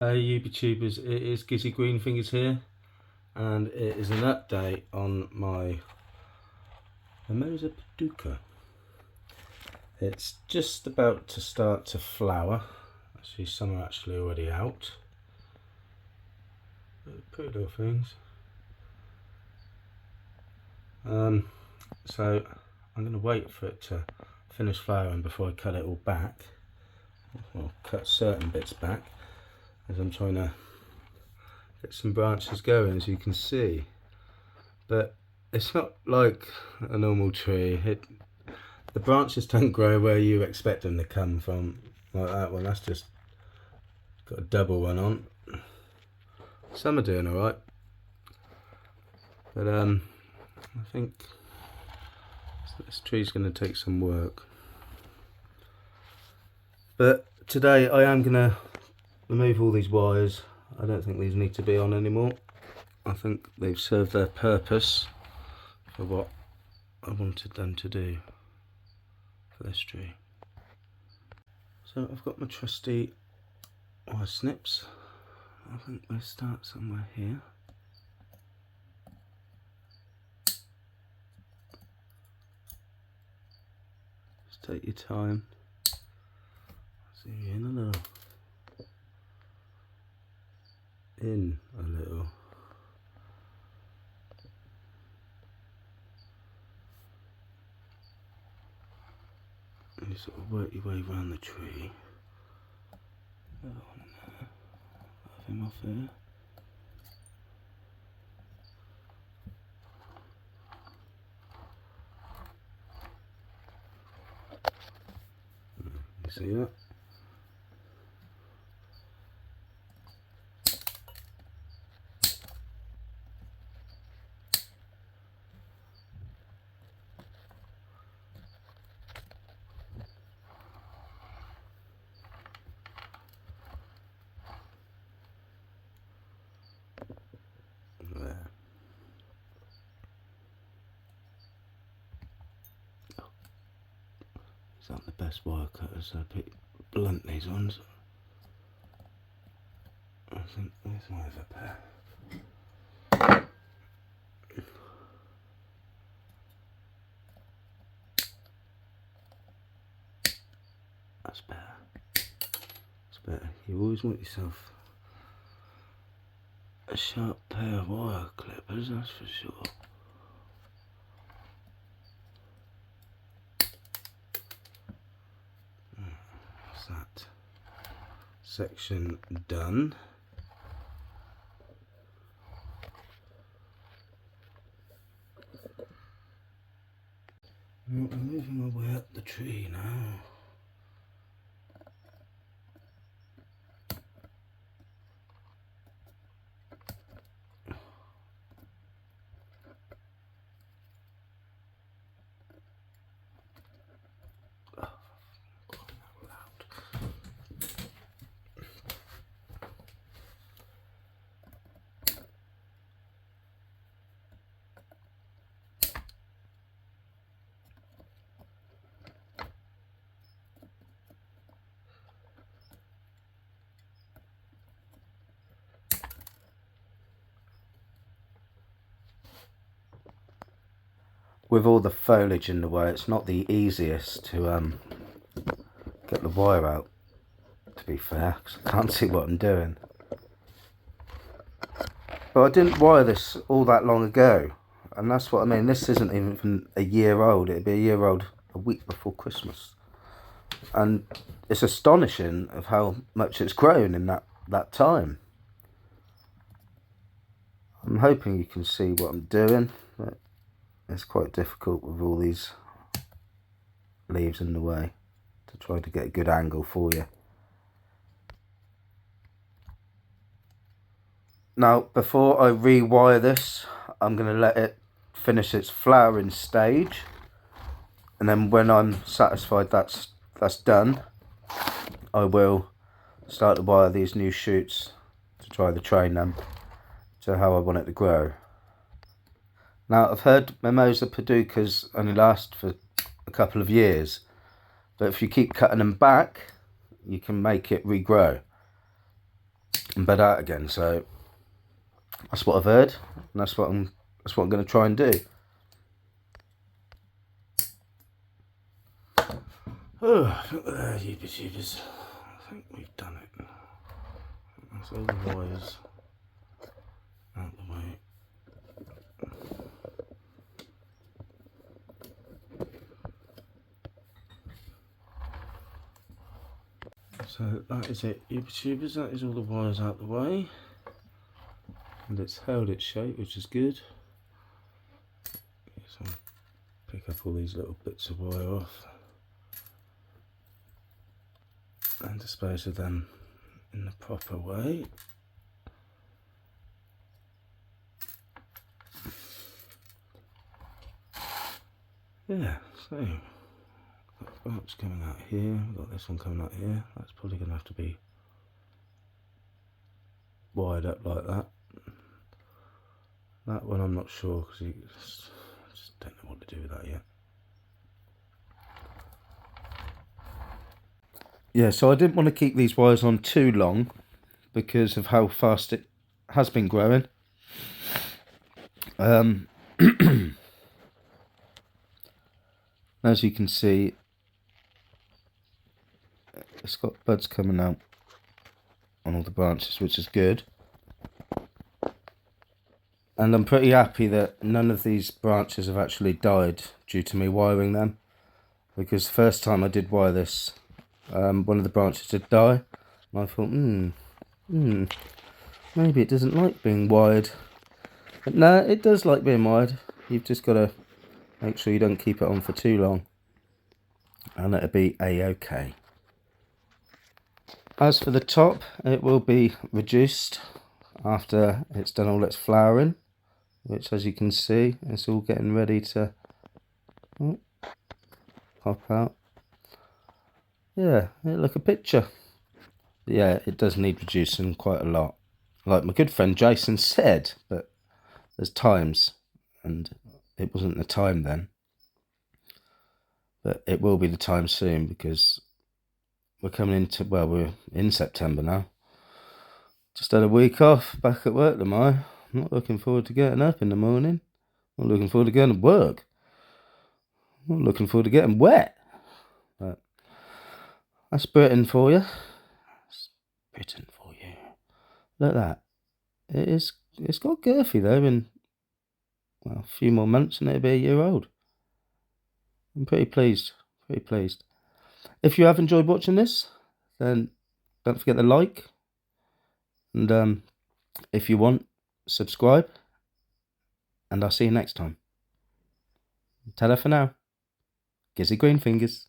Hey YouTubers, it is Gizzy Greenfingers here, and it is an update on my Mimosa Pudica. It's just about to start to flower. I see some are actually already out. Pretty little things. So I'm going to wait for it to finish flowering before I cut it all back. Well, cut certain bits back, as I'm trying to get some branches going, as you can see. But it's not like a normal tree. The branches don't grow where you expect them to come from, like that one. That's just got a double one on. Some are doing alright, but I think this tree's going to take some work. But today I am going to remove all these wires. I don't think these need to be on anymore. I think they've served their purpose for what I wanted them to do for this tree. So I've got my trusty wire snips. I think we'll start somewhere here. Just take your time. Zoom in a little. In a little. And you sort of work your way around the tree. Have him off there. You see that? There. These aren't the best wire cutters, so I pick blunt these ones. I think this wire's up there. That's better. That's better. You always want yourself a sharp pair of wire clippers, that's for sure. That's that section done. We're moving our way up the tree now. With all the foliage in the way, it's not the easiest to get the wire out, to be fair, because I can't see what I'm doing. But I didn't wire this all that long ago, and that's what I mean. This isn't even a year old. It'd be a year old a week before Christmas. And it's astonishing of how much it's grown in that time. I'm hoping you can see what I'm doing, but it's quite difficult with all these leaves in the way to try to get a good angle for you. Now, before I rewire this, I'm going to let it finish its flowering stage, and then when I'm satisfied that's done, I will start to wire these new shoots to try to train them to how I want it to grow. Now, I've heard Mimosa Pudica's only last for a couple of years, but if you keep cutting them back, you can make it regrow. and bed out again. So that's what I've heard, and that's what I'm going to try and do. Oh, look at there, YouTubers. I think we've done it. That's all the wires out the way. So that is it, YouTubers. That is all the wires out the way, and it's held its shape, which is good. So I'll pick up all these little bits of wire off and dispose of them in the proper way. Yeah, so got bulbs coming out here, we've got this one coming out here. That's probably going to have to be wired up like that. That one I'm not sure, because I just don't know what to do with that yet. Yeah, so I didn't want to keep these wires on too long because of how fast it has been growing. As you can see, it's got buds coming out on all the branches, which is good. And I'm pretty happy that none of these branches have actually died due to me wiring them, because the first time I did wire this, one of the branches did die, and I thought, maybe it doesn't like being wired. But no, it does like being wired. You've just got to make sure you don't keep it on for too long, and it'll be a-okay. As for the top, it will be reduced after it's done all its flowering, which, as you can see, it's all getting ready to pop out. Yeah, look a picture. Yeah, it does need reducing quite a lot, like my good friend Jason said, but there's times, and it wasn't the time then, but it will be the time soon, because we're coming into, well, we're in September now. Just had a week off, back at work tomorrow. I'm not looking forward to getting up in the morning. I'm not looking forward to going to work. I'm not looking forward to getting wet. But that's Britain for you. That's Britain for you. Look at that. It's got girthy though, in, well, a few more months and it'll be a year old. I'm pretty pleased. Pretty pleased. If you have enjoyed watching this, then don't forget to like. And if you want, subscribe. And I'll see you next time. Ta-da for now. Gizzy green fingers.